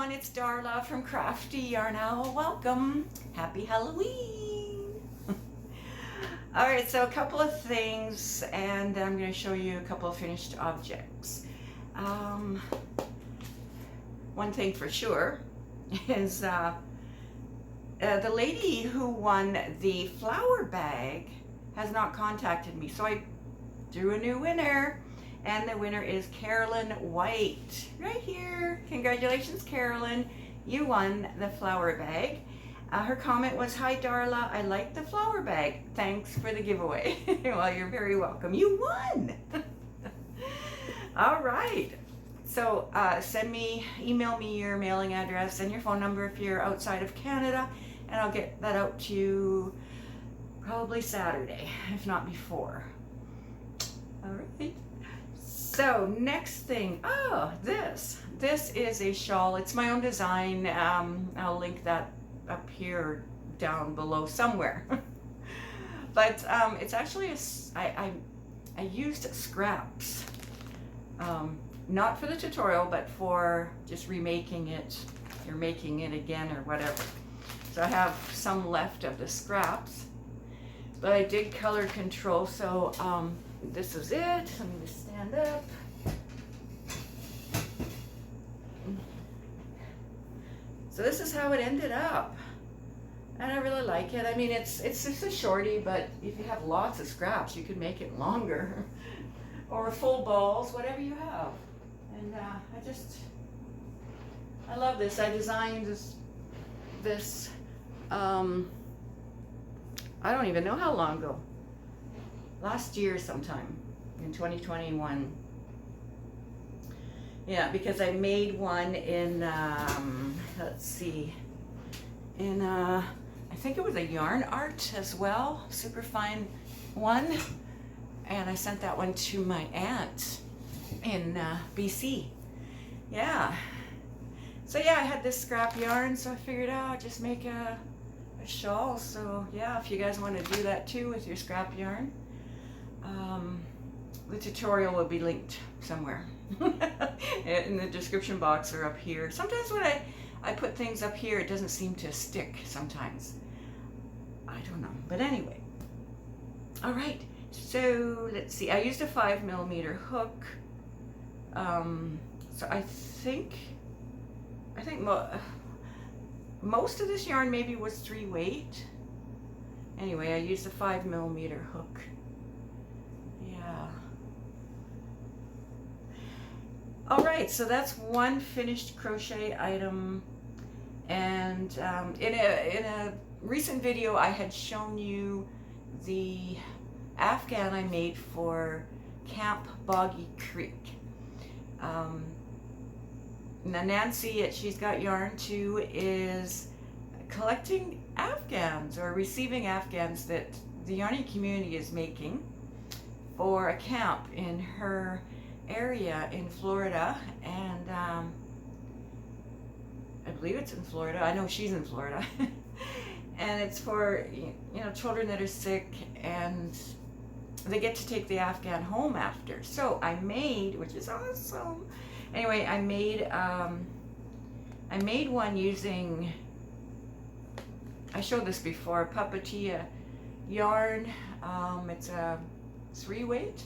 It's Darla from crafty.yarn.owl. Welcome. Happy Halloween. All right, so a couple of things, and I'm going to show you a couple of finished objects. One thing for sure is the lady who won the flower bag has not contacted me, so I drew a new winner. And the winner is Carolyn White, right here. Congratulations, Carolyn. You won the flower bag. Her comment was, "Hi, Darla. I like the flower bag. Thanks for the giveaway." Well, you're very welcome. You won. All right. So email me your mailing address and your phone number if you're outside of Canada, and I'll get that out to you probably Saturday, if not before. All right. So next thing, this is a shawl. It's my own design. I'll link that up here down below somewhere. But it's actually I used scraps, not for the tutorial, but for just remaking it or making it again or whatever. So I have some left of the scraps, but I did color control. So this is it. Let me just stand up. So this is how it ended up, and I really like it. I mean, it's just a shorty, but if you have lots of scraps, you could make it longer, or full balls, whatever you have. And I love this. I designed this. I don't even know how long ago. Last year sometime in 2021. Yeah, because I made one in let's see, in I think it was a yarn art as well, super fine one, and I sent that one to my aunt in BC. Yeah, so yeah, I had this scrap yarn, so I figured out I'd just make a shawl. So yeah, if you guys want to do that too with your scrap yarn, the tutorial will be linked somewhere in the description box or up here. Sometimes when I put things up here, it doesn't seem to stick sometimes. I don't know, but anyway. All right, so let's see. I used a 5mm hook. So I think most of this yarn maybe was 3-weight. Anyway, I used a 5mm hook. Yeah. All right, so that's one finished crochet item. And in a recent video, I had shown you the Afghan I made for Camp Boggy Creek. Now Nancy at She's Got Yarn Too is collecting Afghans, or receiving Afghans that the yarning community is making for a camp in her area in Florida. And I believe it's in Florida. I know she's in Florida. And it's for, you know, children that are sick, and they get to take the Afghan home after. So I made, which is awesome. Anyway, I made one using, I showed this before, Puppetia yarn. It's a 3-weight.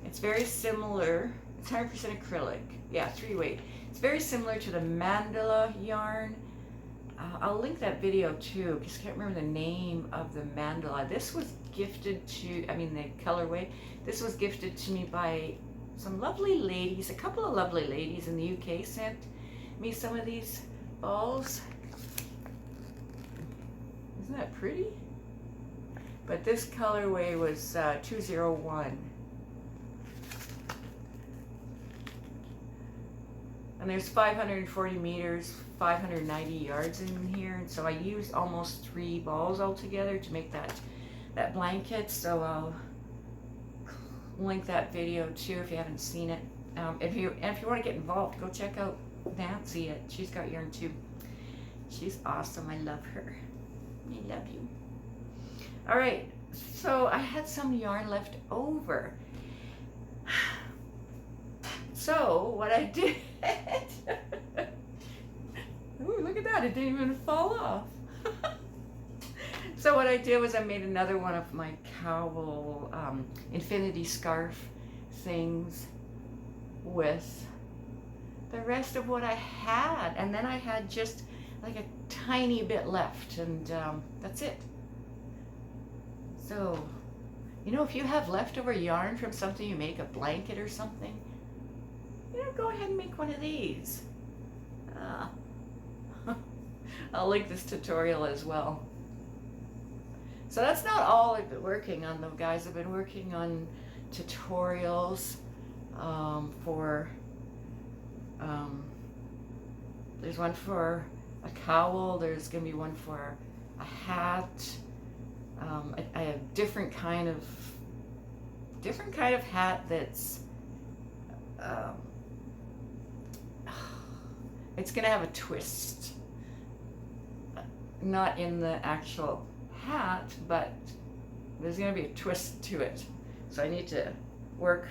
It's very similar. It's 100% acrylic. Yeah, 3-weight. It's very similar to the mandala yarn. I'll link that video too, because I can't remember the name of the mandala. This was gifted to, I mean the colorway, this was gifted to me by some lovely ladies. A couple of lovely ladies in the UK sent me some of these balls. Isn't that pretty? But this colorway was 201. And there's 540 meters, 590 yards in here. And so I used almost 3 balls altogether to make that blanket. So I'll link that video too if you haven't seen it. If you want to get involved, go check out Nancy. She's got yarn too. She's awesome. I love her. I love you. All right. So I had some yarn left over. So what I did, ooh, look at that, it didn't even fall off. So what I did was I made another one of my Cowl infinity scarf things with the rest of what I had. And then I had just like a tiny bit left, and that's it. So, you know, if you have leftover yarn from something you make, a blanket or something, you know, go ahead and make one of these. I'll link this tutorial as well. So that's not all I've been working on though, guys. I've been working on tutorials for, there's one for a cowl, there's going to be one for a hat. I have different kind of hat that's it's gonna have a twist, not in the actual hat, but there's gonna be a twist to it. So I need to work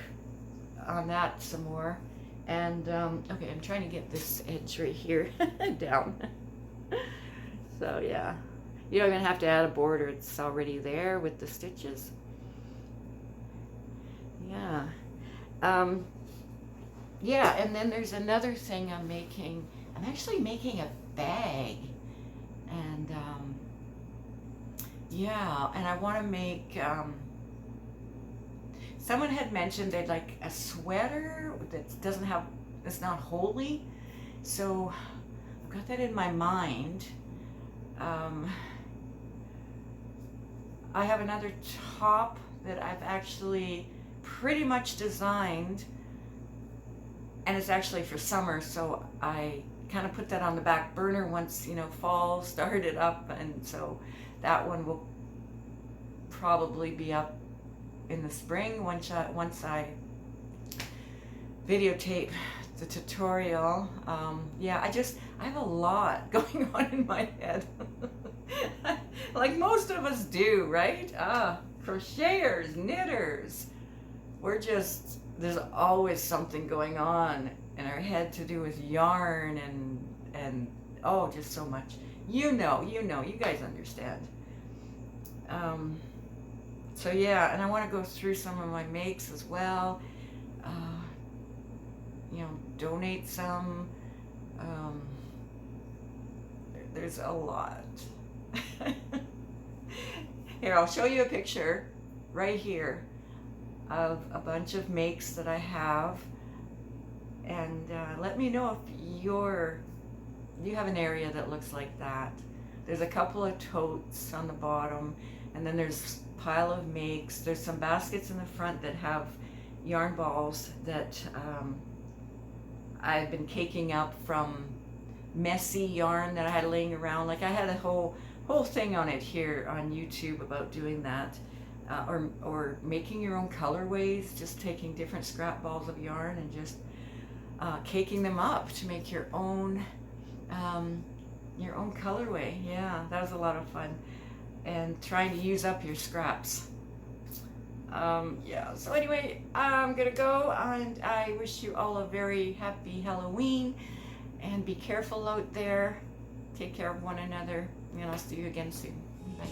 on that some more. And okay, I'm trying to get this edge right here down. So yeah, you don't even have to add a border, it's already there with the stitches. Yeah. Yeah, and then there's another thing I'm making. I'm actually making a bag. And yeah, and I want to make, someone had mentioned they'd like a sweater that doesn't have, it's not holey. So I've got that in my mind. I have another top that I've actually pretty much designed, and it's actually for summer, so I kind of put that on the back burner once, you know, fall started up, and so that one will probably be up in the spring once I videotape the tutorial. Yeah, I have a lot going on in my head. Like most of us do, right? Crocheters, knitters, there's always something going on in our head to do with yarn and oh, just so much. You guys understand. So yeah, and I want to go through some of my makes as well. You know, donate some. There's a lot. Here, I'll show you a picture right here of a bunch of makes that I have, and let me know if you have an area that looks like that. There's a couple of totes on the bottom, and then there's a pile of makes. There's some baskets in the front that have yarn balls that I've been caking up from messy yarn that I had laying around. Like I had a whole thing on it here on YouTube about doing that. Or making your own colorways, just taking different scrap balls of yarn and just caking them up to make your own colorway. Yeah, that was a lot of fun, and trying to use up your scraps. Yeah, so anyway, I'm gonna go, and I wish you all a very happy Halloween, and be careful out there. Take care of one another, and I'll see you again soon. Bye.